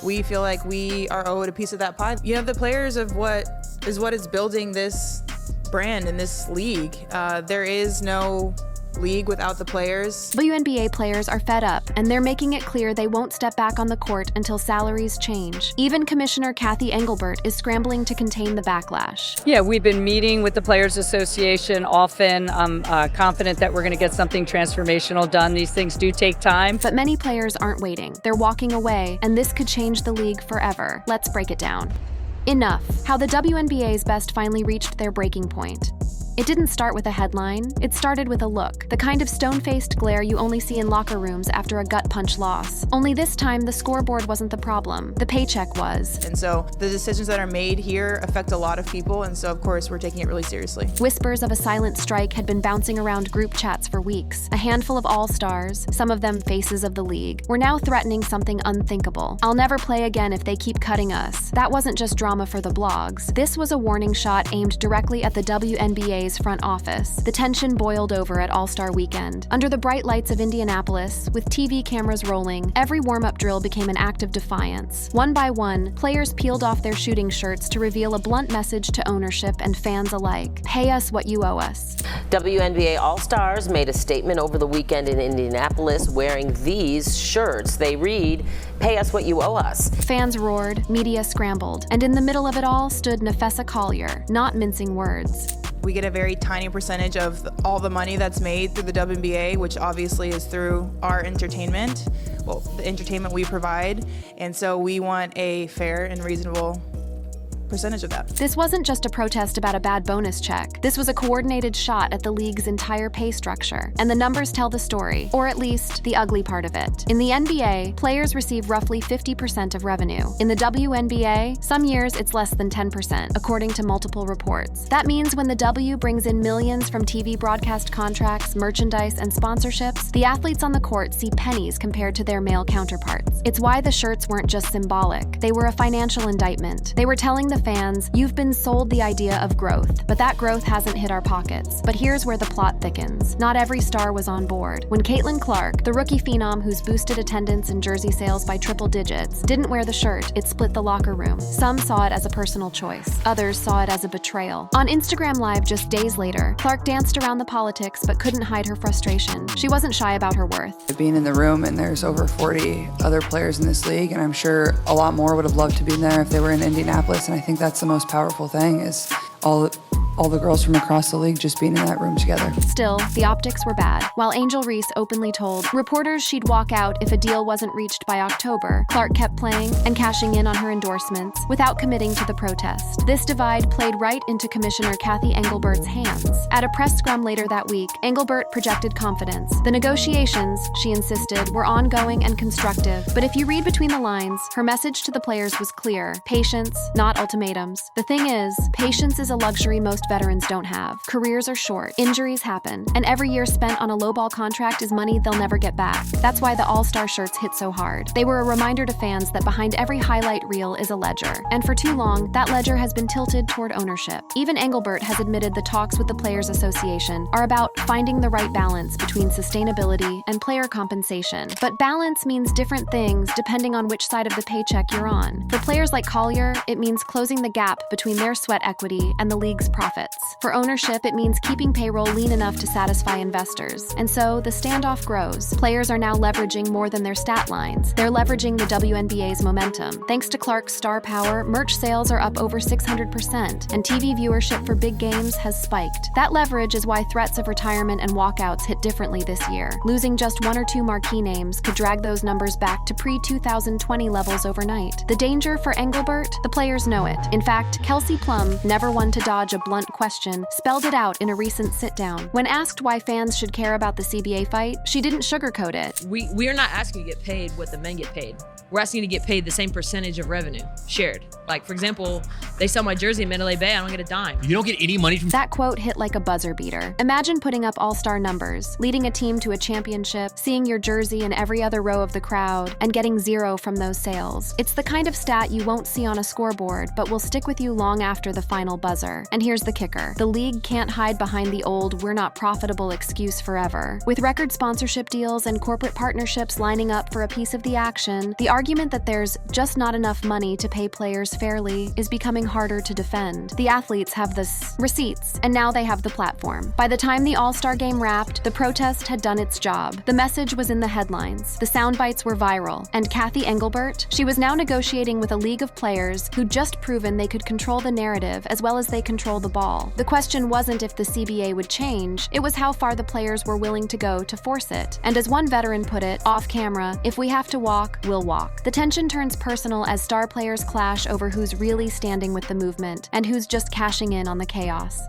we feel like we are owed a piece of that pie. You know, the players of what is building this brand in this league. There is no league without the players. WNBA players are fed up, and they're making it clear they won't step back on the court until salaries change. Even Commissioner Cathy Engelbert is scrambling to contain the backlash. Yeah, we've been meeting with the Players Association often. I'm confident that we're going to get something transformational done. These things do take time. But many players aren't waiting. They're walking away, and this could change the league forever. Let's break it down. Enough. How the WNBA's best finally reached their breaking point. It didn't start with a headline, it started with a look, the kind of stone-faced glare you only see in locker rooms after a gut-punch loss. Only this time, the scoreboard wasn't the problem, the paycheck was. And so the decisions that are made here affect a lot of people, and so of course we're taking it really seriously. Whispers of a silent strike had been bouncing around group chats for weeks. A handful of all-stars, some of them faces of the league, were now threatening something unthinkable. I'll never play again if they keep cutting us. That wasn't just drama for the blogs. This was a warning shot aimed directly at the WNBA's front office. The tension boiled over at All-Star Weekend. Under the bright lights of Indianapolis, with TV cameras rolling, every warm-up drill became an act of defiance. One by one, players peeled off their shooting shirts to reveal a blunt message to ownership and fans alike. Pay us what you owe us. WNBA All-Stars made a statement over the weekend in Indianapolis wearing these shirts. They read, "Pay us what you owe us." Fans roared, media scrambled, and in the middle of it all stood Nafessa Collier, not mincing words. We get a very tiny percentage of all the money that's made through the WNBA, which obviously is through our entertainment, well, the entertainment we provide, and so we want a fair and reasonable percentage of that. This wasn't just a protest about a bad bonus check. This was a coordinated shot at the league's entire pay structure. And the numbers tell the story, or at least the ugly part of it. In the NBA, players receive roughly 50% of revenue. In the WNBA, some years it's less than 10%, according to multiple reports. That means when the W brings in millions from TV broadcast contracts, merchandise, and sponsorships, the athletes on the court see pennies compared to their male counterparts. It's why the shirts weren't just symbolic. They were a financial indictment. They were telling the fans, you've been sold the idea of growth, but that growth hasn't hit our pockets. But here's where the plot thickens. Not every star was on board. When Caitlin Clark, the rookie phenom who's boosted attendance and jersey sales by triple digits, didn't wear the shirt, it split the locker room. Some saw it as a personal choice. Others saw it as a betrayal. On Instagram Live just days later, Clark danced around the politics but couldn't hide her frustration. She wasn't shy about her worth. Being in the room, and there's over 40 other players in this league, and I'm sure a lot more would have loved to be there if they were in Indianapolis, and I think that's the most powerful thing is all the girls from across the league just being in that room together. Still, the optics were bad. While Angel Reese openly told reporters she'd walk out if a deal wasn't reached by October, Clark kept playing and cashing in on her endorsements without committing to the protest. This divide played right into Commissioner Cathy Engelbert's hands. At a press scrum later that week, Engelbert projected confidence. The negotiations, she insisted, were ongoing and constructive. But if you read between the lines, her message to the players was clear. Patience, not ultimatums. The thing is, patience is a luxury most veterans don't have. Careers are short, injuries happen, and every year spent on a lowball contract is money they'll never get back. That's why the All-Star shirts hit so hard. They were a reminder to fans that behind every highlight reel is a ledger. And for too long, that ledger has been tilted toward ownership. Even Engelbert has admitted the talks with the Players Association are about finding the right balance between sustainability and player compensation. But balance means different things depending on which side of the paycheck you're on. For players like Collier, it means closing the gap between their sweat equity and the league's profits. For ownership, it means keeping payroll lean enough to satisfy investors. And so the standoff grows. Players are now leveraging more than their stat lines. They're leveraging the WNBA's momentum. Thanks to Clark's star power, merch sales are up over 600%, and TV viewership for big games has spiked. That leverage is why threats of retirement and walkouts hit differently this year. Losing just one or two marquee names could drag those numbers back to pre-2020 levels overnight. The danger for Engelbert? The players know it. In fact, Kelsey Plum, never one to dodge a blunt question, spelled it out in a recent sit-down. When asked why fans should care about the CBA fight, she didn't sugarcoat it. We are not asking to get paid what the men get paid. We're asking to get paid the same percentage of revenue, shared. Like, for example, they sell my jersey in Mandalay Bay, I don't get a dime. You don't get any money from... That quote hit like a buzzer beater. Imagine putting up all-star numbers, leading a team to a championship, seeing your jersey in every other row of the crowd, and getting zero from those sales. It's the kind of stat you won't see on a scoreboard, but will stick with you long after the final buzzer. And here's the kicker. The league can't hide behind the old "we're not profitable" excuse forever. With record sponsorship deals and corporate partnerships lining up for a piece of the action, the argument that there's just not enough money to pay players fairly is becoming harder to defend. The athletes have the receipts, and now they have the platform. By the time the All-Star game wrapped, the protest had done its job. The message was in the headlines. The sound bites were viral. And Kathy Engelbert? She was now negotiating with a league of players who'd just proven they could control the narrative as well as they control the ball. The question wasn't if the CBA would change, it was how far the players were willing to go to force it. And as one veteran put it, off camera, if we have to walk, we'll walk. The tension turns personal as star players clash over who's really standing with the movement and who's just cashing in on the chaos.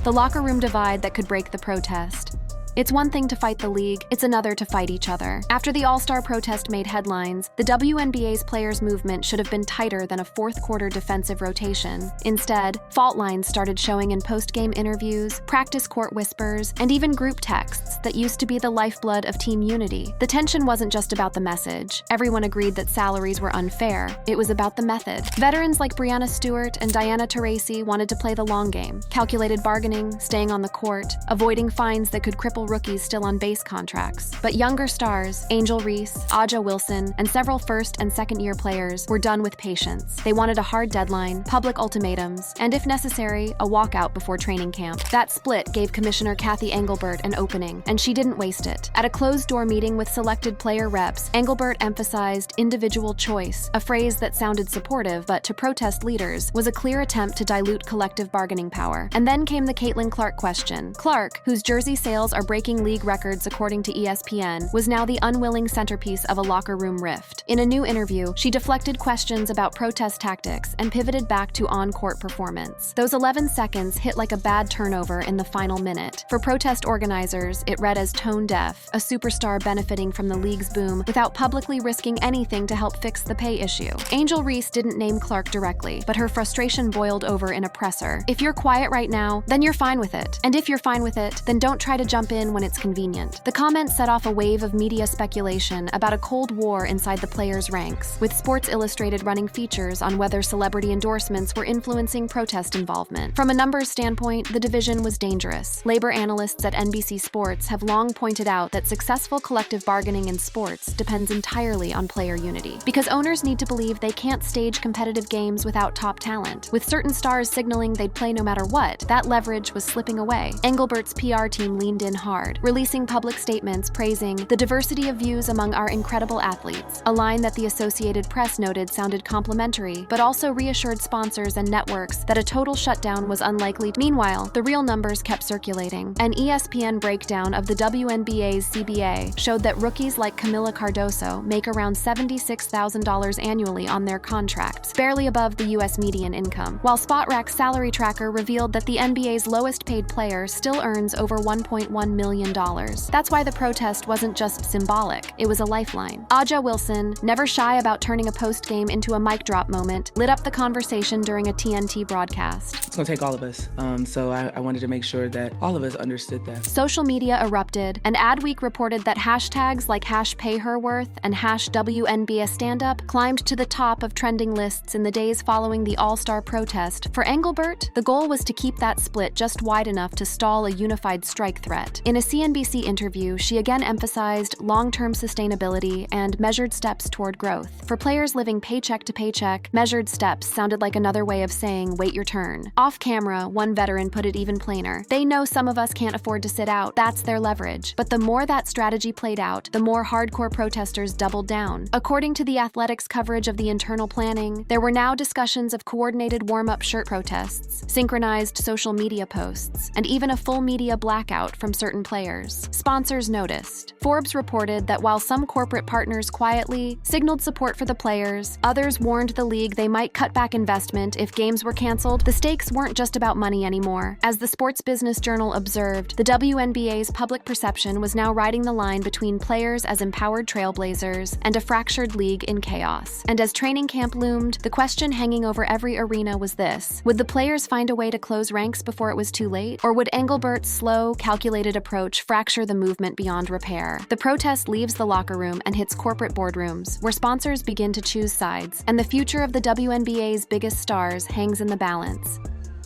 The locker room divide that could break the protest. It's one thing to fight the league, it's another to fight each other. After the All-Star protest made headlines, the WNBA's players' movement should have been tighter than a fourth-quarter defensive rotation. Instead, fault lines started showing in post-game interviews, practice court whispers, and even group texts that used to be the lifeblood of team unity. The tension wasn't just about the message. Everyone agreed that salaries were unfair. It was about the method. Veterans like Breanna Stewart and Diana Taurasi wanted to play the long game, calculated bargaining, staying on the court, avoiding fines that could cripple rookies still on base contracts. But younger stars, Angel Reese, Aja Wilson, and several first and second-year players were done with patience. They wanted a hard deadline, public ultimatums, and if necessary, a walkout before training camp. That split gave Commissioner Kathy Engelbert an opening, and she didn't waste it. At a closed-door meeting with selected player reps, Engelbert emphasized individual choice, a phrase that sounded supportive, but to protest leaders, was a clear attempt to dilute collective bargaining power. And then came the Caitlin Clark question. Clark, whose jersey sales are breaking league records according to ESPN, was now the unwilling centerpiece of a locker room rift. In a new interview, she deflected questions about protest tactics and pivoted back to on-court performance. Those 11 seconds hit like a bad turnover in the final minute. For protest organizers, it read as tone deaf, a superstar benefiting from the league's boom without publicly risking anything to help fix the pay issue. Angel Reese didn't name Clark directly, but her frustration boiled over in a presser. If you're quiet right now, then you're fine with it. And if you're fine with it, then don't try to jump in when it's convenient. The comment set off a wave of media speculation about a cold war inside the players' ranks, with Sports Illustrated running features on whether celebrity endorsements were influencing protest involvement. From a numbers standpoint, the division was dangerous. Labor analysts at NBC Sports have long pointed out that successful collective bargaining in sports depends entirely on player unity, because owners need to believe they can't stage competitive games without top talent. With certain stars signaling they'd play no matter what, that leverage was slipping away. Engelbert's PR team leaned in hard, releasing public statements praising the diversity of views among our incredible athletes, a line that the Associated Press noted sounded complimentary, but also reassured sponsors and networks that a total shutdown was unlikely. Meanwhile, the real numbers kept circulating. An ESPN breakdown of the WNBA's CBA showed that rookies like Camila Cardoso make around $76,000 annually on their contracts, barely above the U.S. median income, while SpotRack's salary tracker revealed that the NBA's lowest-paid player still earns over $1.1 million. That's why the protest wasn't just symbolic, it was a lifeline. Aja Wilson, never shy about turning a post-game into a mic drop moment, lit up the conversation during a TNT broadcast. It's gonna take all of us, so I wanted to make sure that all of us understood that. Social media erupted, and Adweek reported that hashtags like #PayHerWorth and #WNBA Standup climbed to the top of trending lists in the days following the All-Star protest. For Engelbert, the goal was to keep that split just wide enough to stall a unified strike threat. In a CNBC interview, she again emphasized long-term sustainability and measured steps toward growth. For players living paycheck to paycheck, measured steps sounded like another way of saying, wait your turn. Off camera, one veteran put it even plainer. They know some of us can't afford to sit out. That's their leverage. But the more that strategy played out, the more hardcore protesters doubled down. According to The Athletic's coverage of the internal planning, there were now discussions of coordinated warm-up shirt protests, synchronized social media posts, and even a full media blackout from certain certain players. Sponsors noticed. Forbes reported that while some corporate partners quietly signaled support for the players, others warned the league they might cut back investment if games were canceled. The stakes weren't just about money anymore. As the Sports Business Journal observed, the WNBA's public perception was now riding the line between players as empowered trailblazers and a fractured league in chaos. And as training camp loomed, the question hanging over every arena was this: would the players find a way to close ranks before it was too late? Or would Engelbert's slow, calculated approach fracture the movement beyond repair? The protest leaves the locker room and hits corporate boardrooms, where sponsors begin to choose sides, and the future of the WNBA's biggest stars hangs in the balance.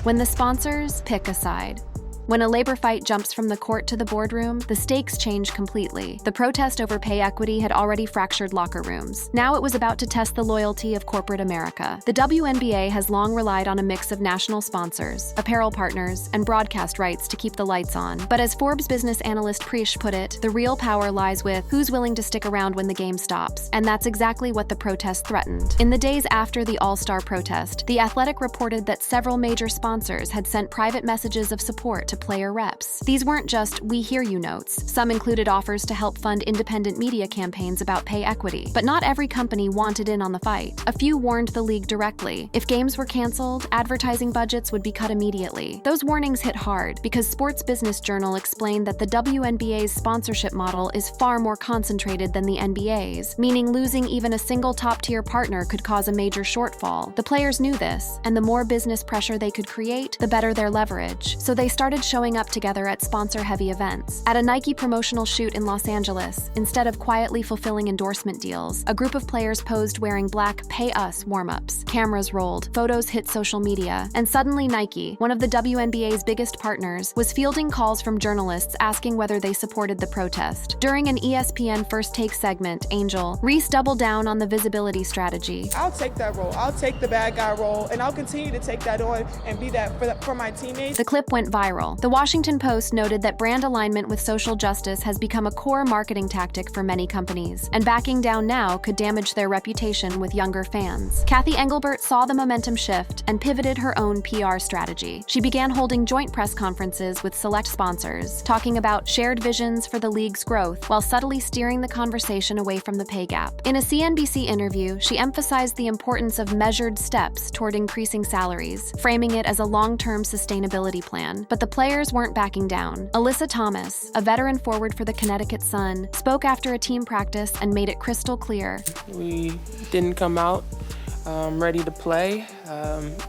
When the sponsors pick a side. When a labor fight jumps from the court to the boardroom, the stakes change completely. The protest over pay equity had already fractured locker rooms. Now it was about to test the loyalty of corporate America. The WNBA has long relied on a mix of national sponsors, apparel partners, and broadcast rights to keep the lights on. But as Forbes business analyst Preesh put it, the real power lies with who's willing to stick around when the game stops. And that's exactly what the protest threatened. In the days after the All-Star protest, The Athletic reported that several major sponsors had sent private messages of support to player reps. These weren't just "we hear you" notes. Some included offers to help fund independent media campaigns about pay equity. But not every company wanted in on the fight. A few warned the league directly. If games were canceled, advertising budgets would be cut immediately. Those warnings hit hard because Sports Business Journal explained that the WNBA's sponsorship model is far more concentrated than the NBA's, meaning losing even a single top-tier partner could cause a major shortfall. The players knew this, and the more business pressure they could create, the better their leverage. So they started showing up together at sponsor-heavy events. At a Nike promotional shoot in Los Angeles, instead of quietly fulfilling endorsement deals, a group of players posed wearing black "Pay Us" warm-ups. Cameras rolled, photos hit social media, and suddenly Nike, one of the WNBA's biggest partners, was fielding calls from journalists asking whether they supported the protest. During an ESPN First Take segment, Angel, Reese doubled down on the visibility strategy. I'll take that role. I'll take the bad guy role, and I'll continue to take that on and be that for my teammates. The clip went viral. The Washington Post noted that brand alignment with social justice has become a core marketing tactic for many companies, and backing down now could damage their reputation with younger fans. Kathy Engelbert saw the momentum shift and pivoted her own PR strategy. She began holding joint press conferences with select sponsors, talking about shared visions for the league's growth while subtly steering the conversation away from the pay gap. In a CNBC interview, she emphasized the importance of measured steps toward increasing salaries, framing it as a long-term sustainability plan. But the players weren't backing down. Alyssa Thomas, a veteran forward for the Connecticut Sun, spoke after a team practice and made it crystal clear. We didn't come out ready to play.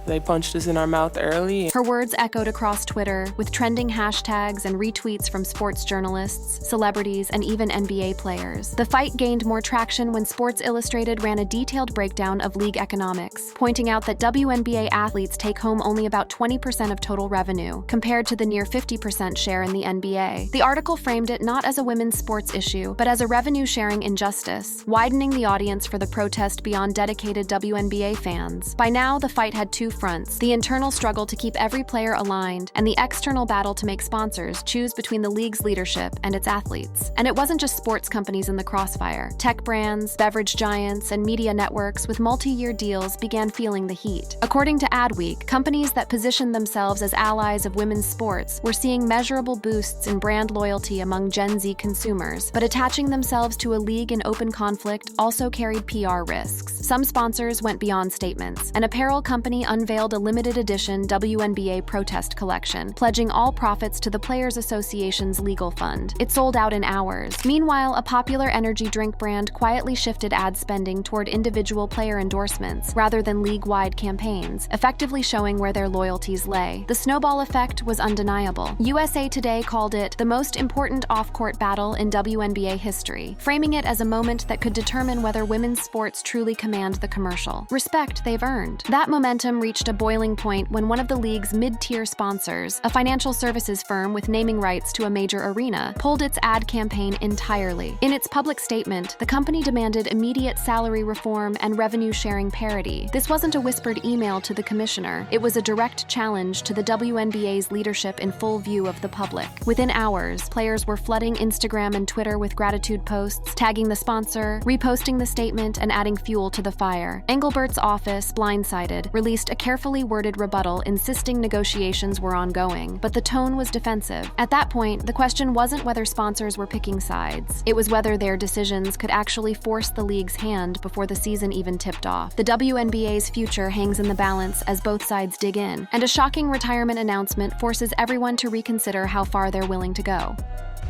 They punched us in our mouth early. Her words echoed across Twitter, with trending hashtags and retweets from sports journalists, celebrities, and even NBA players. The fight gained more traction when Sports Illustrated ran a detailed breakdown of league economics, pointing out that WNBA athletes take home only about 20% of total revenue, compared to the near 50% share in the NBA. The article framed it not as a women's sports issue, but as a revenue-sharing injustice, widening the audience for the protest beyond dedicated WNBA fans. By now, the fight had two fronts: the internal struggle to keep every player aligned, and the external battle to make sponsors choose between the league's leadership and its athletes. And it wasn't just sports companies in the crossfire. Tech brands, beverage giants, and media networks with multi-year deals began feeling the heat. According to Adweek, companies that positioned themselves as allies of women's sports were seeing measurable boosts in brand loyalty among Gen Z consumers, but attaching themselves to a league in open conflict also carried PR risks. Some sponsors went beyond statements. An apparel company unveiled a limited edition WNBA protest collection, pledging all profits to the Players Association's legal fund. It sold out in hours. Meanwhile, a popular energy drink brand quietly shifted ad spending toward individual player endorsements rather than league-wide campaigns, effectively showing where their loyalties lay. The snowball effect was undeniable. USA Today called it the most important off-court battle in WNBA history, framing it as a moment that could determine whether women's sports truly command the commercial respect they've earned. That momentum reached a boiling point when one of the league's mid-tier sponsors, a financial services firm with naming rights to a major arena, pulled its ad campaign entirely. In its public statement, the company demanded immediate salary reform and revenue-sharing parity. This wasn't a whispered email to the commissioner. It was a direct challenge to the WNBA's leadership in full view of the public. Within hours, players were flooding Instagram and Twitter with gratitude posts, tagging the sponsor, reposting the statement, and adding fuel to the fire. Engelbert's office, blindsided, Incorporated, released a carefully worded rebuttal insisting negotiations were ongoing, but the tone was defensive. At that point, the question wasn't whether sponsors were picking sides. It was whether their decisions could actually force the league's hand before the season even tipped off. The WNBA's future hangs in the balance as both sides dig in, and a shocking retirement announcement forces everyone to reconsider how far they're willing to go.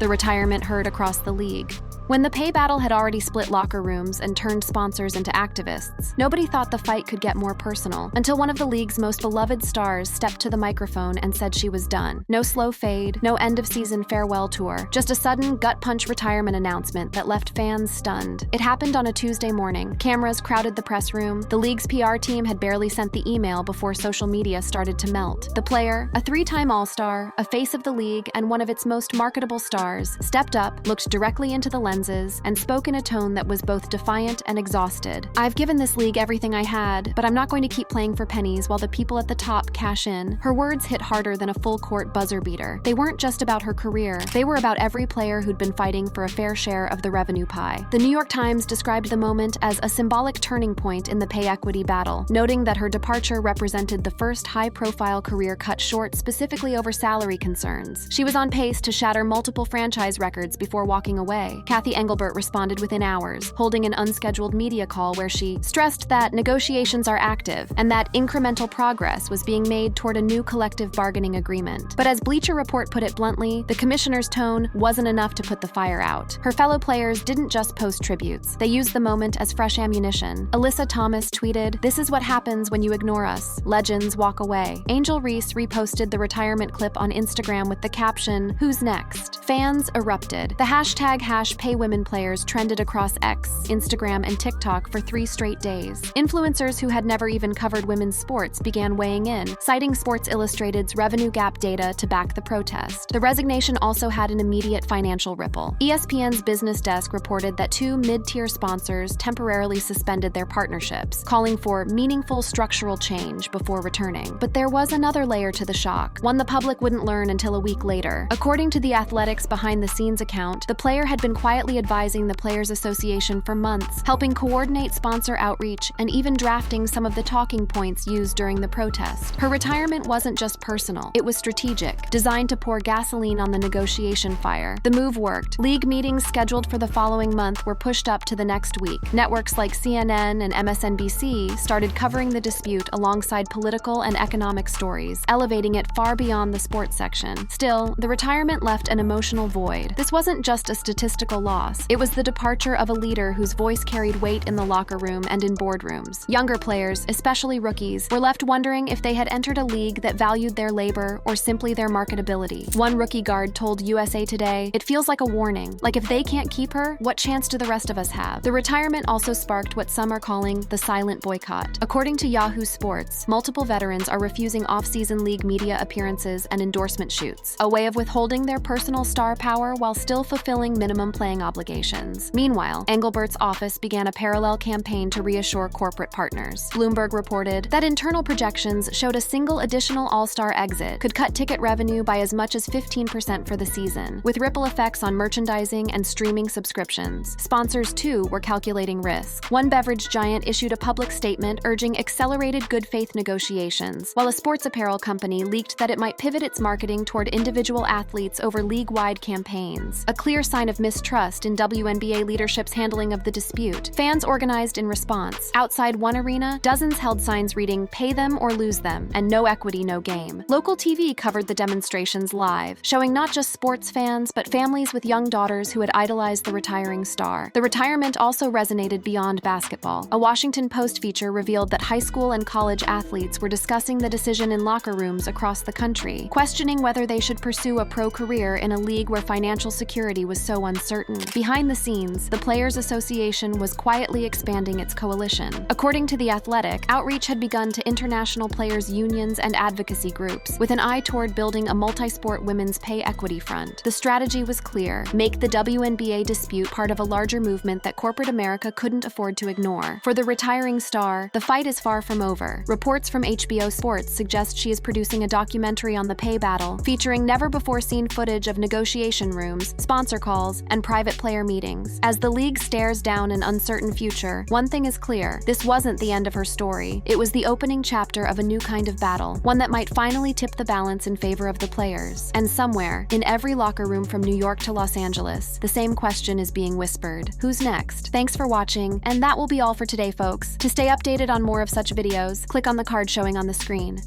The retirement heard across the league. When the pay battle had already split locker rooms and turned sponsors into activists, nobody thought the fight could get more personal until one of the league's most beloved stars stepped to the microphone and said she was done. No slow fade, no end-of-season farewell tour, just a sudden gut-punch retirement announcement that left fans stunned. It happened on a Tuesday morning. Cameras crowded the press room. The league's PR team had barely sent the email before social media started to melt. The player, a three-time All-Star, a face of the league, and one of its most marketable stars, stepped up, looked directly into the lenses, and spoke in a tone that was both defiant and exhausted. "I've given this league everything I had, but I'm not going to keep playing for pennies while the people at the top cash in." Her words hit harder than a full-court buzzer beater. They weren't just about her career. They were about every player who'd been fighting for a fair share of the revenue pie. The New York Times described the moment as a symbolic turning point in the pay equity battle, noting that her departure represented the first high-profile career cut short specifically over salary concerns. She was on pace to shatter multiple franchise records before walking away. Kathy Engelbert responded within hours, holding an unscheduled media call where she stressed that negotiations are active and that incremental progress was being made toward a new collective bargaining agreement. But as Bleacher Report put it bluntly, the commissioner's tone wasn't enough to put the fire out. Her fellow players didn't just post tributes. They used the moment as fresh ammunition. Alyssa Thomas tweeted, "This is what happens when you ignore us. Legends walk away." Angel Reese reposted the retirement clip on Instagram with the caption, "Who's next?" Fans erupted. The hashtag #PayWomen players trended across X, Instagram, and TikTok for 3 straight days. Influencers who had never even covered women's sports began weighing in, citing Sports Illustrated's revenue gap data to back the protest. The resignation also had an immediate financial ripple. ESPN's business desk reported that 2 mid-tier sponsors temporarily suspended their partnerships, calling for meaningful structural change before returning. But there was another layer to the shock, one the public wouldn't learn until a week later. According to The Athletic's behind-the-scenes account, the player had been quietly advising the Players Association for months, helping coordinate sponsor outreach and even drafting some of the talking points used during the protest. Her retirement wasn't just personal, it was strategic, designed to pour gasoline on the negotiation fire. The move worked. League meetings scheduled for the following month were pushed up to the next week. Networks like CNN and MSNBC started covering the dispute alongside political and economic stories, elevating it far beyond the sports section. Still, the retirement left an emotional void. This wasn't just a statistical loss. It was the departure of a leader whose voice carried weight in the locker room and in boardrooms. Younger players, especially rookies, were left wondering if they had entered a league that valued their labor or simply their marketability. One rookie guard told USA Today, "It feels like a warning. Like if they can't keep her, what chance do the rest of us have?" The retirement also sparked what some are calling the silent boycott. According to Yahoo Sports, multiple veterans are refusing off-season league media appearances and endorsement shoots, a way of withholding their personal star power while still fulfilling minimum playing obligations. Meanwhile, Engelbert's office began a parallel campaign to reassure corporate partners. Bloomberg reported that internal projections showed a single additional All-Star exit could cut ticket revenue by as much as 15% for the season, with ripple effects on merchandising and streaming subscriptions. Sponsors, too, were calculating risk. One beverage giant issued a public statement urging accelerated good faith negotiations, while a sports apparel company leaked that it might pivot its marketing toward individual athletes over league-wide campaigns, a clear sign of mistrust in WNBA leadership's handling of the dispute. Fans organized in response. Outside one arena, dozens held signs reading, "Pay them or lose them," and "No equity, no game." Local TV covered the demonstrations live, showing not just sports fans, but families with young daughters who had idolized the retiring star. The retirement also resonated beyond basketball. A Washington Post feature revealed that high school and college athletes were discussing the decision in locker rooms across the country, questioning whether they should pursue a pro career in a league where financial security was so uncertain. Behind the scenes, the Players Association was quietly expanding its coalition. According to The Athletic, outreach had begun to international players' unions and advocacy groups, with an eye toward building a multi-sport women's pay equity front. The strategy was clear: make the WNBA dispute part of a larger movement that corporate America couldn't afford to ignore. For the retiring star, the fight is far from over. Reports from HBO Sports suggest she is producing a documentary on the pay battle, featuring never-before-seen footage of negotiation rooms, sponsor calls, and private private player meetings. As the league stares down an uncertain future, one thing is clear: this wasn't the end of her story. It was the opening chapter of a new kind of battle, one that might finally tip the balance in favor of the players. And somewhere, in every locker room from New York to Los Angeles, the same question is being whispered: who's next? Thanks for watching, and that will be all for today, folks. To stay updated on more of such videos, click on the card showing on the screen.